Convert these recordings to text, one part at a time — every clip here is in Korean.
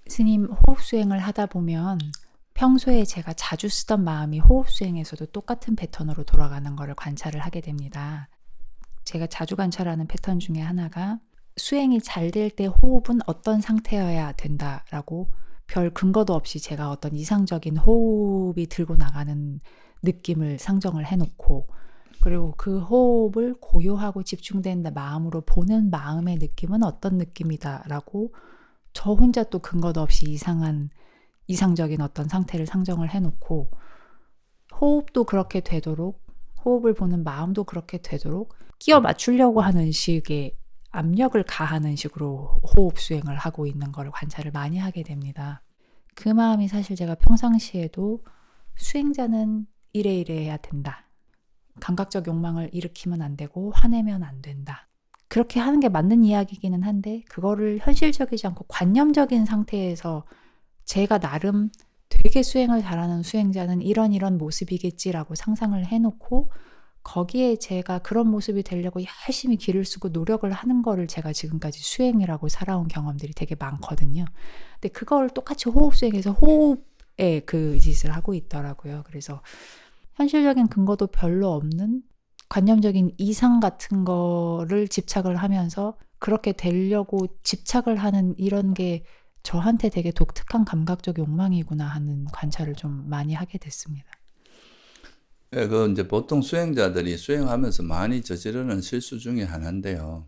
스님 호흡 수행을 하다 보면 평소에 제가 자주 쓰던 마음이 호흡 수행에서도 똑같은 패턴으로 돌아가는 것을 관찰을 하게 됩니다. 제가 자주 관찰하는 패턴 중에 하나가 수행이 잘 될 때 호흡은 어떤 상태여야 된다라고 별 근거도 없이 제가 어떤 이상적인 호흡이 들고 나가는 느낌을 상정을 해놓고, 그리고 그 호흡을 고요하고 집중된 마음으로 보는 마음의 느낌은 어떤 느낌이다라고 저 혼자 또 근거도 없이 이상적인 어떤 상태를 상정을 해놓고, 호흡도 그렇게 되도록, 호흡을 보는 마음도 그렇게 되도록 끼워 맞추려고 하는 식의 압력을 가하는 식으로 호흡 수행을 하고 있는 걸 관찰을 많이 하게 됩니다. 그 마음이 사실 제가 평상시에도 수행자는 이래 해야 된다, 감각적 욕망을 일으키면 안 되고 화내면 안 된다, 그렇게 하는 게 맞는 이야기기는 한데, 그거를 현실적이지 않고 관념적인 상태에서 제가 나름 되게 수행을 잘하는 수행자는 이런 모습이겠지라고 상상을 해놓고, 거기에 제가 그런 모습이 되려고 열심히 기를 쓰고 노력을 하는 거를 제가 지금까지 수행이라고 살아온 경험들이 되게 많거든요. 근데 그걸 똑같이 호흡 수행에서 호흡에 그 짓을 하고 있더라고요. 그래서 현실적인 근거도 별로 없는 관념적인 이상 같은 거를 집착을 하면서 그렇게 되려고 집착을 하는 이런 게 저한테 되게 독특한 감각적 욕망이구나 하는 관찰을 좀 많이 하게 됐습니다. 예, 그 이제 보통 수행자들이 수행하면서 많이 저지르는 실수 중에 하나인데요.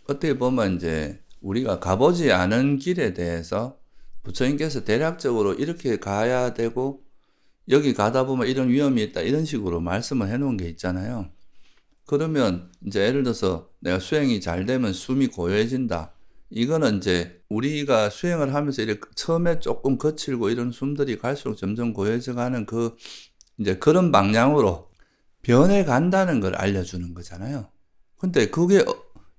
어떻게 보면 이제 우리가 가보지 않은 길에 대해서 부처님께서 대략적으로 이렇게 가야 되고 여기 가다 보면 이런 위험이 있다 이런 식으로 말씀을 해놓은 게 있잖아요. 그러면 이제 예를 들어서 내가 수행이 잘 되면 숨이 고요해진다. 이거는 이제 우리가 수행을 하면서 이렇게 처음에 조금 거칠고 이런 숨들이 갈수록 점점 고요해져 가는 이제 그런 방향으로 변해 간다는 걸 알려주는 거잖아요. 근데 그게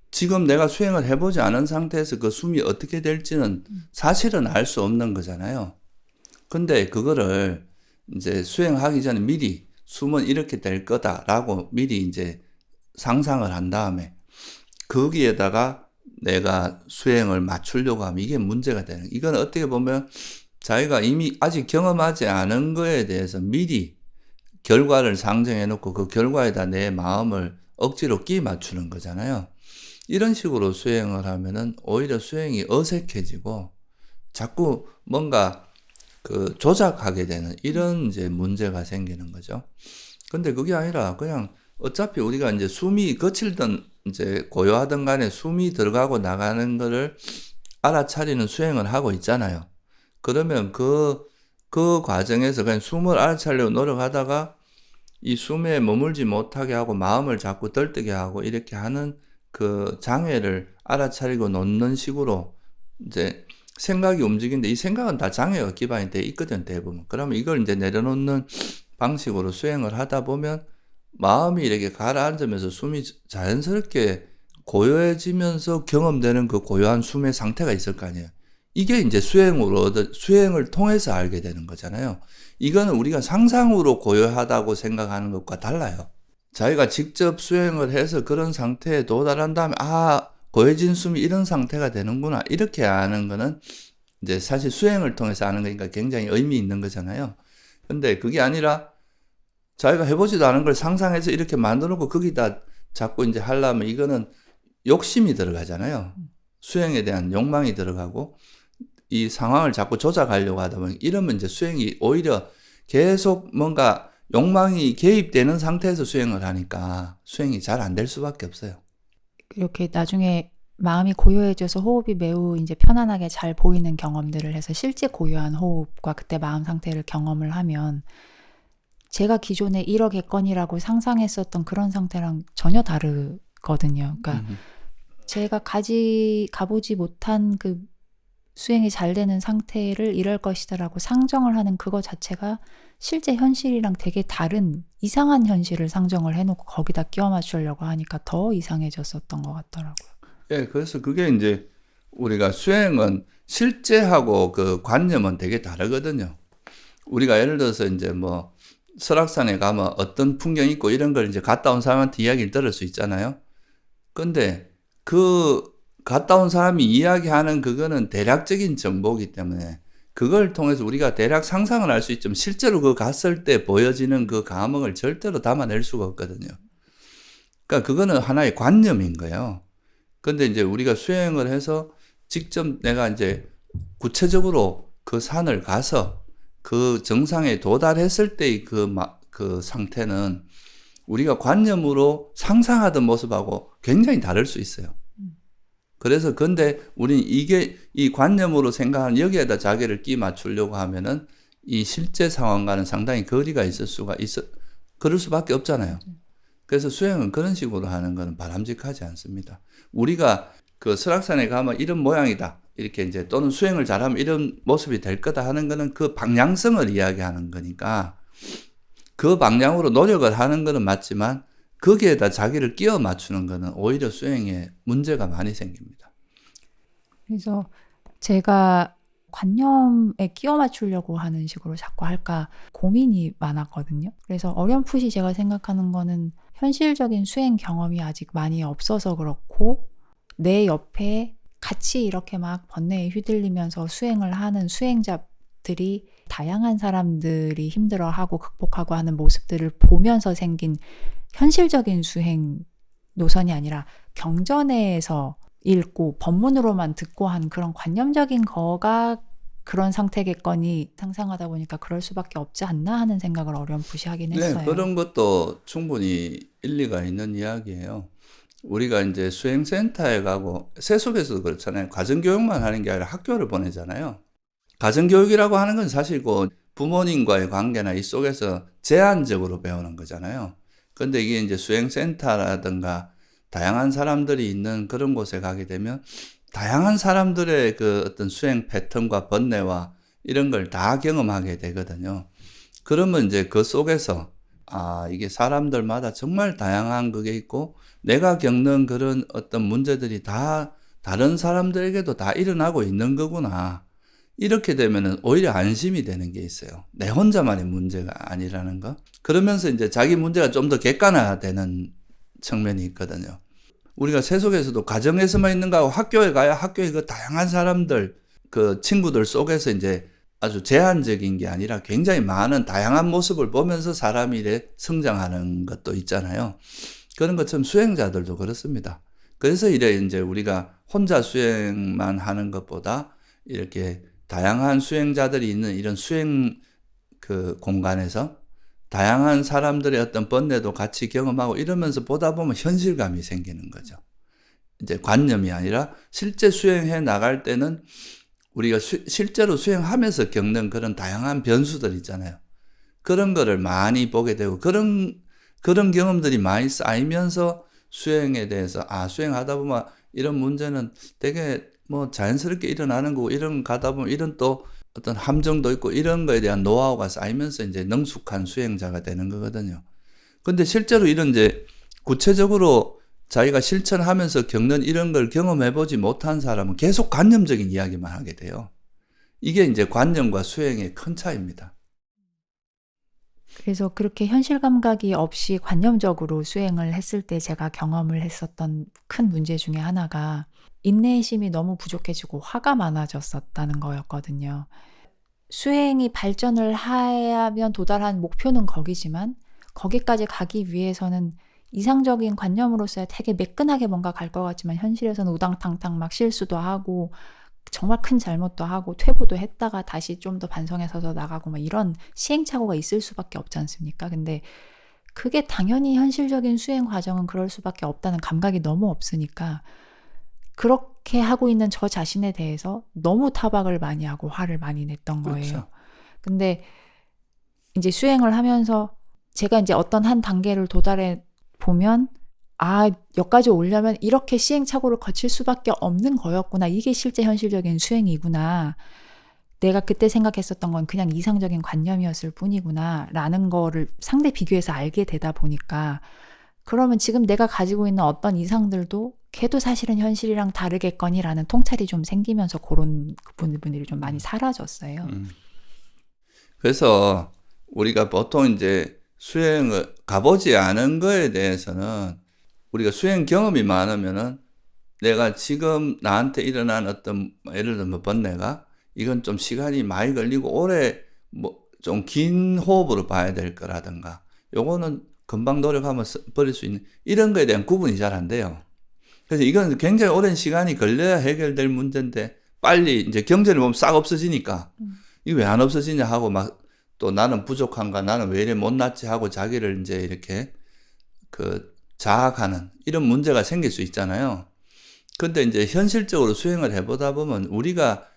지금 내가 수행을 해보지 않은 상태에서 그 숨이 어떻게 될지는 사실은 알 수 없는 거잖아요. 근데 그거를 이제 수행하기 전에 미리 숨은 이렇게 될 거다라고 미리 이제 상상을 한 다음에 거기에다가 내가 수행을 맞추려고 하면 이게 문제가 되는, 이건 어떻게 보면 자기가 이미 아직 경험하지 않은 거에 대해서 미리 결과를 상정해 놓고 그 결과에다 내 마음을 억지로 끼 맞추는 거잖아요. 이런 식으로 수행을 하면은 오히려 수행이 어색해지고 자꾸 뭔가 그 조작하게 되는 이런 이제 문제가 생기는 거죠. 근데 그게 아니라 그냥 어차피 우리가 이제 숨이 거칠든 이제 고요하든 간에 숨이 들어가고 나가는 거를 알아차리는 수행을 하고 있잖아요. 그러면 그 과정에서 그냥 숨을 알아차리려고 노력하다가 이 숨에 머물지 못하게 하고 마음을 자꾸 들뜨게 하고 이렇게 하는 그 장애를 알아차리고 놓는 식으로 이제 생각이 움직이는데, 이 생각은 다 장애가 기반이 돼 있거든, 대부분. 그러면 이걸 이제 내려놓는 방식으로 수행을 하다 보면 마음이 이렇게 가라앉으면서 숨이 자연스럽게 고요해지면서 경험되는 그 고요한 숨의 상태가 있을 거 아니에요. 이게 이제 수행을 통해서 알게 되는 거잖아요. 이거는 우리가 상상으로 고요하다고 생각하는 것과 달라요. 자기가 직접 수행을 해서 그런 상태에 도달한 다음에 고요해진 숨이 이런 상태가 되는구나 이렇게 아는 거는 이제 사실 수행을 통해서 아는 거니까 굉장히 의미 있는 거잖아요. 근데 그게 아니라 자기가 해보지도 않은 걸 상상해서 이렇게 만들어놓고 거기다 자꾸 이제 하려면 이거는 욕심이 들어가잖아요. 수행에 대한 욕망이 들어가고 이 상황을 자꾸 조작하려고 하다 보면 이러면 이제 수행이 오히려 계속 뭔가 욕망이 개입되는 상태에서 수행을 하니까 수행이 잘 안 될 수밖에 없어요. 이렇게 나중에 마음이 고요해져서 호흡이 매우 이제 편안하게 잘 보이는 경험들을 해서 실제 고요한 호흡과 그때 마음 상태를 경험을 하면 제가 기존에 이러겠거니라고 상상했었던 그런 상태랑 전혀 다르거든요. 그러니까 제가 가보지 못한 그 수행이 잘 되는 상태를 이럴 것이다라고 상정을 하는 그거 자체가 실제 현실이랑 되게 다른 이상한 현실을 상정을 해놓고 거기다 끼워 맞추려고 하니까 더 이상해졌었던 것 같더라고요. 예, 그래서 그게 이제 우리가 수행은 실제하고 그 관념은 되게 다르거든요. 우리가 예를 들어서 이제 뭐 설악산에 가면 어떤 풍경이 있고 이런 걸 이제 갔다 온 사람한테 이야기를 들을 수 있잖아요. 근데 그 갔다 온 사람이 이야기하는 그거는 대략적인 정보이기 때문에 그걸 통해서 우리가 대략 상상을 할 수 있지만 실제로 그 갔을 때 보여지는 그 감흥을 절대로 담아낼 수가 없거든요. 그러니까 그거는 하나의 관념인 거예요. 근데 이제 우리가 수행을 해서 직접 내가 이제 구체적으로 그 산을 가서 그 정상에 도달했을 때의 그 상태는 우리가 관념으로 상상하던 모습하고 굉장히 다를 수 있어요. 그래서 근데 우리는 이 관념으로 생각하는 여기에다 자기를 끼 맞추려고 하면은 이 실제 상황과는 상당히 거리가 그럴 수밖에 없잖아요. 그래서 수행은 그런 식으로 하는 것은 바람직하지 않습니다. 우리가 그 설악산에 가면 이런 모양이다. 이렇게 이제 또는 수행을 잘하면 이런 모습이 될 거다 하는 거는 그 방향성을 이야기하는 거니까 그 방향으로 노력을 하는 거는 맞지만 거기에다 자기를 끼워 맞추는 거는 오히려 수행에 문제가 많이 생깁니다. 그래서 제가 관념에 끼워 맞추려고 하는 식으로 자꾸 할까 고민이 많았거든요. 그래서 어렴풋이 제가 생각하는 거는 현실적인 수행 경험이 아직 많이 없어서 그렇고 내 옆에 같이 이렇게 막 번뇌에 휘둘리면서 수행을 하는 수행자들이 다양한 사람들이 힘들어하고 극복하고 하는 모습들을 보면서 생긴 현실적인 수행 노선이 아니라 경전에서 읽고 법문으로만 듣고 한 그런 관념적인 거가 그런 상태겠거니 상상하다 보니까 그럴 수밖에 없지 않나 하는 생각을 어렴풋이 하긴 했어요. 네, 그런 것도 충분히 일리가 있는 이야기예요. 우리가 이제 수행센터에 가고 세속에서도 그렇잖아요. 가정교육만 하는 게 아니라 학교를 보내잖아요. 가정교육이라고 하는 건 사실 그 부모님과의 관계나 이 속에서 제한적으로 배우는 거잖아요. 근데 이게 이제 수행센터라든가 다양한 사람들이 있는 그런 곳에 가게 되면 다양한 사람들의 그 어떤 수행 패턴과 번뇌와 이런 걸 다 경험하게 되거든요. 그러면 이제 그 속에서 이게 사람들마다 정말 다양한 그게 있고 내가 겪는 그런 어떤 문제들이 다 다른 사람들에게도 다 일어나고 있는 거구나. 이렇게 되면은 오히려 안심이 되는 게 있어요. 내 혼자만의 문제가 아니라는 거. 그러면서 이제 자기 문제가 좀 더 객관화되는 측면이 있거든요. 우리가 세속에서도 가정에서만 있는 거하고 학교에 가야 학교에 그 다양한 사람들, 그 친구들 속에서 이제 아주 제한적인 게 아니라 굉장히 많은 다양한 모습을 보면서 사람이 이래 성장하는 것도 있잖아요. 그런 것처럼 수행자들도 그렇습니다. 그래서 이래 이제 우리가 혼자 수행만 하는 것보다 이렇게 다양한 수행자들이 있는 이런 수행 그 공간에서 다양한 사람들의 어떤 번뇌도 같이 경험하고 이러면서 보다 보면 현실감이 생기는 거죠. 이제 관념이 아니라 실제 수행해 나갈 때는 우리가 실제로 수행하면서 겪는 그런 다양한 변수들 있잖아요. 그런 거를 많이 보게 되고 그런 경험들이 많이 쌓이면서 수행에 대해서 수행하다 보면 이런 문제는 되게 뭐 자연스럽게 일어나는 거고 이런 가다 보면 이런 또 어떤 함정도 있고 이런 거에 대한 노하우가 쌓이면서 이제 능숙한 수행자가 되는 거거든요. 근데 실제로 이런 이제 구체적으로 자기가 실천하면서 겪는 이런 걸 경험해보지 못한 사람은 계속 관념적인 이야기만 하게 돼요. 이게 이제 관념과 수행의 큰 차이입니다. 그래서 그렇게 현실 감각이 없이 관념적으로 수행을 했을 때 제가 경험을 했었던 큰 문제 중에 하나가 인내의 심이 너무 부족해지고 화가 많아졌었다는 거였거든요. 수행이 발전을 하면 도달한 목표는 거기지만 거기까지 가기 위해서는 이상적인 관념으로서야 되게 매끈하게 뭔가 갈 것 같지만 현실에서는 우당탕탕 막 실수도 하고 정말 큰 잘못도 하고 퇴보도 했다가 다시 좀 더 반성해 서서 나가고 막 이런 시행착오가 있을 수밖에 없지 않습니까? 근데 그게 당연히 현실적인 수행 과정은 그럴 수밖에 없다는 감각이 너무 없으니까 그렇게 하고 있는 저 자신에 대해서 너무 타박을 많이 하고 화를 많이 냈던 거예요. 그렇죠. 근데 이제 수행을 하면서 제가 이제 어떤 한 단계를 도달해 보면 여기까지 오려면 이렇게 시행착오를 거칠 수밖에 없는 거였구나. 이게 실제 현실적인 수행이구나. 내가 그때 생각했었던 건 그냥 이상적인 관념이었을 뿐이구나 라는 거를 상대 비교해서 알게 되다 보니까 그러면 지금 내가 가지고 있는 어떤 이상들도 걔도 사실은 현실이랑 다르겠거니라는 통찰이 좀 생기면서 그런 부분들이 좀 많이 사라졌어요. 그래서 우리가 보통 이제 수행을 가보지 않은 거에 대해서는 우리가 수행 경험이 많으면은 내가 지금 나한테 일어난 어떤 예를 들면 번뇌가 이건 좀 시간이 많이 걸리고 오래 뭐 좀 긴 호흡으로 봐야 될 거라든가 요거는 금방 노력하면 버릴 수 있는 이런 거에 대한 구분이 잘 안 돼요. 그래서 이건 굉장히 오랜 시간이 걸려야 해결될 문제인데 빨리 이제 경전을 보면 싹 없어지니까 이거 왜 안 없어지냐 하고 막 또 나는 부족한가 나는 왜 이래 못났지 하고 자기를 이제 이렇게 그 자학하는 이런 문제가 생길 수 있잖아요. 근데 이제 현실적으로 수행을 해보다 보면 우리가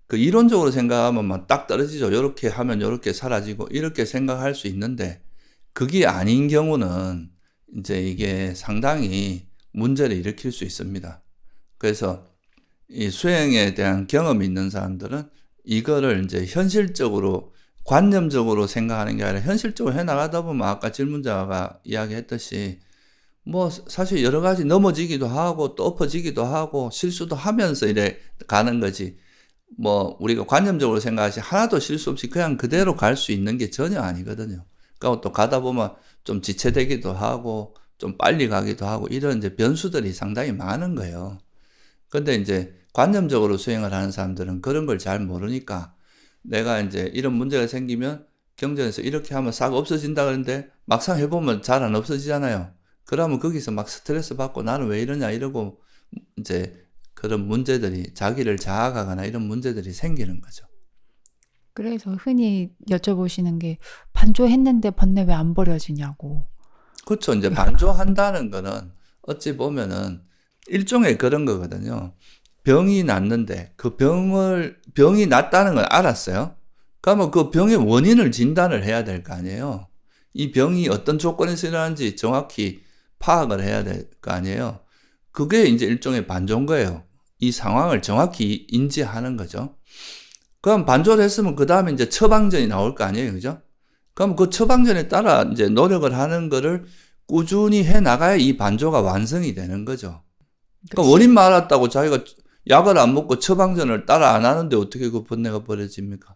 그 이론적으로 생각하면 막 딱 떨어지죠. 요렇게 하면 요렇게 사라지고 이렇게 생각할 수 있는데 그게 아닌 경우는 이제 이게 상당히 문제를 일으킬 수 있습니다. 그래서 이 수행에 대한 경험이 있는 사람들은 이거를 이제 현실적으로 관념적으로 생각하는 게 아니라 현실적으로 해나가다 보면 아까 질문자가 이야기했듯이 뭐 사실 여러 가지 넘어지기도 하고 또 엎어지기도 하고 실수도 하면서 이래 가는 거지. 뭐 우리가 관념적으로 생각하시 하나도 실수 없이 그냥 그대로 갈 수 있는 게 전혀 아니거든요. 그러니까 또 가다 보면 좀 지체되기도 하고 좀 빨리 가기도 하고 이런 이제 변수들이 상당히 많은 거예요. 근데 이제 관념적으로 수행을 하는 사람들은 그런 걸 잘 모르니까 내가 이제 이런 문제가 생기면 경전에서 이렇게 하면 싹 없어진다 그러는데 막상 해보면 잘 안 없어지잖아요. 그러면 거기서 막 스트레스 받고 나는 왜 이러냐 이러고 이제 그런 문제들이 자기를 자학하거나 이런 문제들이 생기는 거죠. 그래서 흔히 여쭤보시는 게 반조했는데 번뇌 왜 안 버려지냐고. 그렇죠. 이제 반조한다는 거는 어찌 보면은 일종의 그런 거거든요. 병이 났는데 그 병이 났다는 걸 알았어요. 그러면 그 병의 원인을 진단을 해야 될 거 아니에요. 이 병이 어떤 조건에서 일어나는지 정확히 파악을 해야 될 거 아니에요. 그게 이제 일종의 반조인 거예요. 이 상황을 정확히 인지하는 거죠. 그럼 반조를 했으면 그 다음에 이제 처방전이 나올 거 아니에요. 그죠? 그럼 그 처방전에 따라 이제 노력을 하는 거를 꾸준히 해 나가야 이 반조가 완성이 되는 거죠. 그러니까 원인만 알았다고 자기가 약을 안 먹고 처방전을 따라 안 하는데 어떻게 그 번뇌가 버려집니까?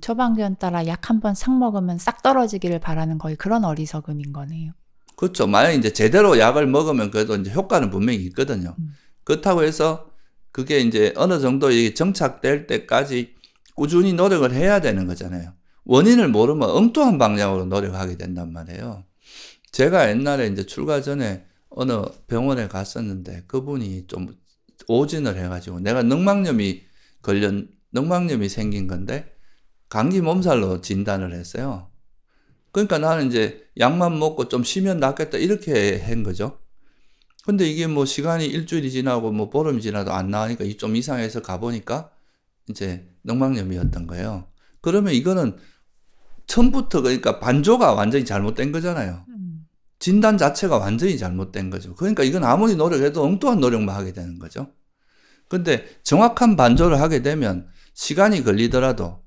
처방전 따라 약 한 번 싹 먹으면 싹 떨어지기를 바라는 거의 그런 어리석음인 거네요. 그렇죠. 만약에 이제 제대로 약을 먹으면 그래도 이제 효과는 분명히 있거든요. 그렇다고 해서 그게 이제 어느 정도 정착될 때까지 꾸준히 노력을 해야 되는 거잖아요. 원인을 모르면 엉뚱한 방향으로 노력하게 된단 말이에요. 제가 옛날에 이제 출가 전에 어느 병원에 갔었는데 그분이 좀 오진을 해가지고 내가 늑막염이 생긴 건데 감기 몸살로 진단을 했어요. 그러니까 나는 이제 약만 먹고 좀 쉬면 낫겠다 이렇게 한 거죠. 근데 이게 뭐 시간이 일주일이 지나고 뭐 보름이 지나도 안 나으니까 좀 이상해서 가보니까 이제 늑막염이었던 거예요. 그러면 이거는 처음부터 그러니까 반조가 완전히 잘못된 거잖아요. 진단 자체가 완전히 잘못된 거죠. 그러니까 이건 아무리 노력해도 엉뚱한 노력만 하게 되는 거죠. 근데 정확한 반조를 하게 되면 시간이 걸리더라도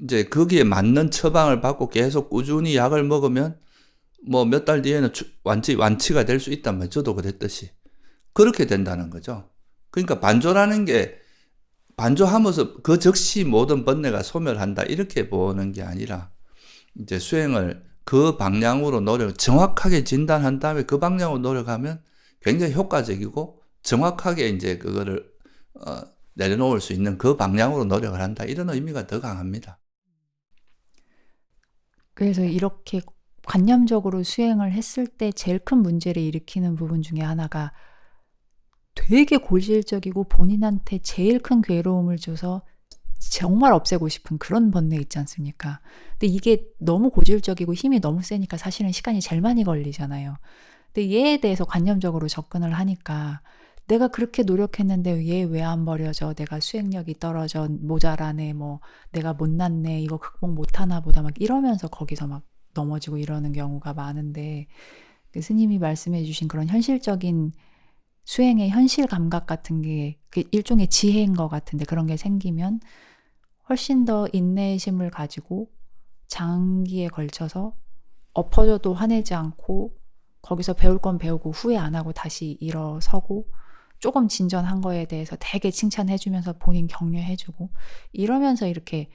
이제 거기에 맞는 처방을 받고 계속 꾸준히 약을 먹으면 뭐 몇 달 뒤에는 완치가 될 수 있단 말이에요. 저도 그랬듯이. 그렇게 된다는 거죠. 그러니까 반조라는 게 반조하면서 그 즉시 모든 번뇌가 소멸한다 이렇게 보는 게 아니라 이제 수행을 그 방향으로 정확하게 진단한 다음에 그 방향으로 노력하면 굉장히 효과적이고 정확하게 이제 그거를 내려놓을 수 있는 그 방향으로 노력을 한다 이런 의미가 더 강합니다. 그래서 이렇게 관념적으로 수행을 했을 때 제일 큰 문제를 일으키는 부분 중에 하나가 되게 고질적이고 본인한테 제일 큰 괴로움을 줘서 정말 없애고 싶은 그런 번뇌 있지 않습니까? 근데 이게 너무 고질적이고 힘이 너무 세니까 사실은 시간이 제일 많이 걸리잖아요. 근데 얘에 대해서 관념적으로 접근을 하니까 내가 그렇게 노력했는데 얘 왜 안 버려져? 내가 수행력이 떨어져 모자라네. 뭐 내가 못났네. 이거 극복 못하나 보다. 막 이러면서 거기서 막 넘어지고 이러는 경우가 많은데 그 스님이 말씀해 주신 그런 현실적인 수행의 현실 감각 같은 게 일종의 지혜인 것 같은데 그런 게 생기면 훨씬 더 인내심을 가지고 장기에 걸쳐서 엎어져도 화내지 않고 거기서 배울 건 배우고 후회 안 하고 다시 일어서고 조금 진전한 거에 대해서 되게 칭찬해주면서 본인 격려해주고 이러면서 이렇게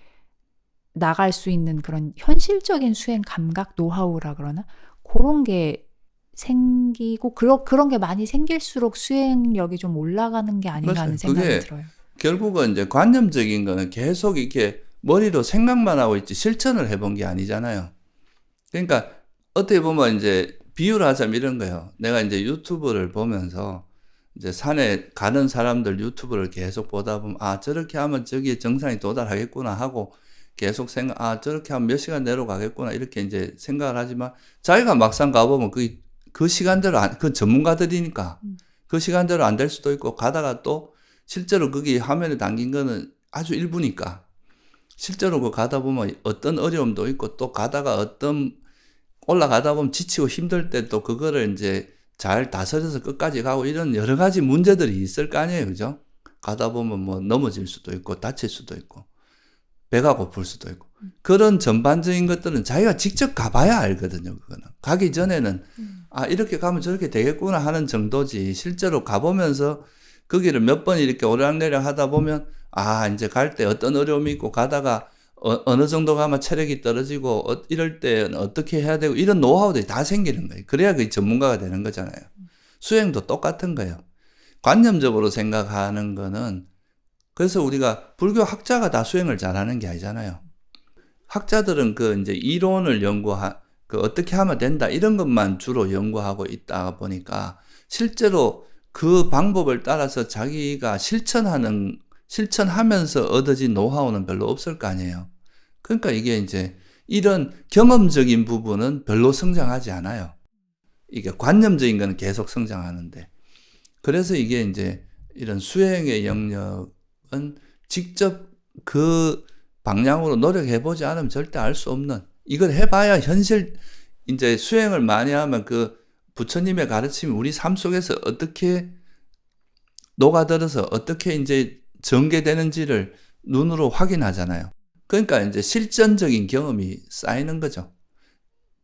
나갈 수 있는 그런 현실적인 수행 감각 노하우라 그러나 그런 게 생기고 그런 게 많이 생길수록 수행력이 좀 올라가는 게 아닌가 맞아요. 하는 생각이 그게 들어요. 결국은 이제 관념적인 거는 계속 이렇게 머리로 생각만 하고 있지 실천을 해본 게 아니잖아요. 그러니까 어떻게 보면 이제 비유를 하자면 이런 거예요. 내가 이제 유튜브를 보면서 이제 산에 가는 사람들 유튜브를 계속 보다 보면 아 저렇게 하면 저기에 정상에 도달하겠구나 하고 계속 아 저렇게 하면 몇 시간 내려가겠구나 이렇게 이제 생각을 하지만 자기가 막상 가보면 그 시간대로 그 전문가들이니까 그 시간대로 안 될 수도 있고 가다가 또 실제로 거기 화면에 담긴 거는 아주 일부니까 실제로 그 가다 보면 어떤 어려움도 있고 또 가다가 올라가다 보면 지치고 힘들 때 또 그거를 이제 잘 다스려서 끝까지 가고 이런 여러 가지 문제들이 있을 거 아니에요. 그죠? 가다 보면 뭐 넘어질 수도 있고 다칠 수도 있고 배가 고플 수도 있고 그런 전반적인 것들은 자기가 직접 가봐야 알거든요. 그거는 가기 전에는 아 이렇게 가면 저렇게 되겠구나 하는 정도지 실제로 가보면서 거기를 몇 번 이렇게 오르락내리락 하다 보면 아 이제 갈 때 어떤 어려움이 있고 가다가 어느 정도 가면 체력이 떨어지고 이럴 때는 어떻게 해야 되고 이런 노하우들이 다 생기는 거예요. 그래야 그 전문가가 되는 거잖아요. 수행도 똑같은 거예요. 관념적으로 생각하는 거는 그래서 우리가 불교 학자가 다 수행을 잘하는 게 아니잖아요. 학자들은 그 이제 이론을 그 어떻게 하면 된다 이런 것만 주로 연구하고 있다 보니까 실제로 그 방법을 따라서 자기가 실천하면서 얻어진 노하우는 별로 없을 거 아니에요. 그러니까 이게 이제 이런 경험적인 부분은 별로 성장하지 않아요. 이게 관념적인 거는 계속 성장하는데. 그래서 이게 이제 이런 수행의 영역은 직접 그 방향으로 노력해보지 않으면 절대 알 수 없는, 이걸 해봐야 이제 수행을 많이 하면 그 부처님의 가르침이 우리 삶 속에서 어떻게 녹아들어서 어떻게 이제 전개되는지를 눈으로 확인하잖아요. 그러니까 이제 실전적인 경험이 쌓이는 거죠.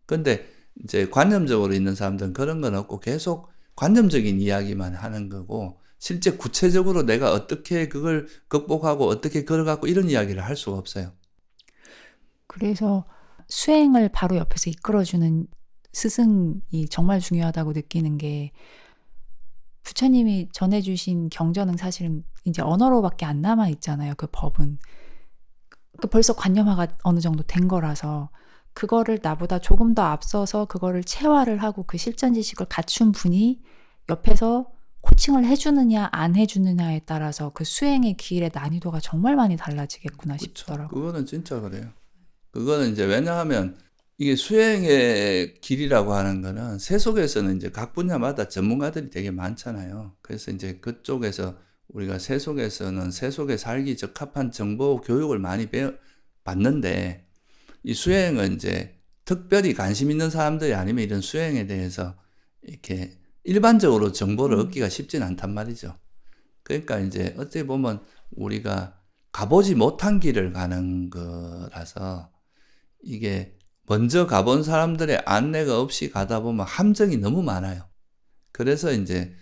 근데 이제 관념적으로 있는 사람들은 그런 건 없고 계속 관념적인 이야기만 하는 거고 실제 구체적으로 내가 어떻게 그걸 극복하고 어떻게 걸어가고 이런 이야기를 할 수가 없어요. 그래서 수행을 바로 옆에서 이끌어주는 스승이 정말 중요하다고 느끼는 게 부처님이 전해주신 경전은 사실은 이제 언어로밖에 안 남아 있잖아요. 그 법은. 벌써 관념화가 어느 정도 된 거라서 그거를 나보다 조금 더 앞서서 그거를 체화를 하고 그 실전 지식을 갖춘 분이 옆에서 코칭을 해주느냐 안 해주느냐에 따라서 그 수행의 길의 난이도가 정말 많이 달라지겠구나 싶더라고요. 그거는 진짜 그래요. 그거는 이제 왜냐하면 이게 수행의 길이라고 하는 거는 세속에서는 이제 각 분야마다 전문가들이 되게 많잖아요. 그래서 이제 그쪽에서 우리가 세속에서는 세속에 살기 적합한 정보 교육을 많이 받는데 이 수행은 이제 특별히 관심 있는 사람들이 아니면 이런 수행에 대해서 이렇게 일반적으로 정보를 얻기가 쉽진 않단 말이죠. 그러니까 이제 어떻게 보면 우리가 가보지 못한 길을 가는 거라서 이게 먼저 가본 사람들의 안내가 없이 가다 보면 함정이 너무 많아요. 그래서 이제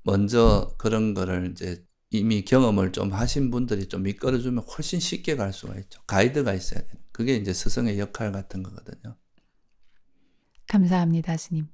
먼저 그런 거를 이제 이미 경험을 좀 하신 분들이 좀 이끌어주면 훨씬 쉽게 갈 수가 있죠. 가이드가 있어야 돼요. 그게 이제 스승의 역할 같은 거거든요. 감사합니다, 스님.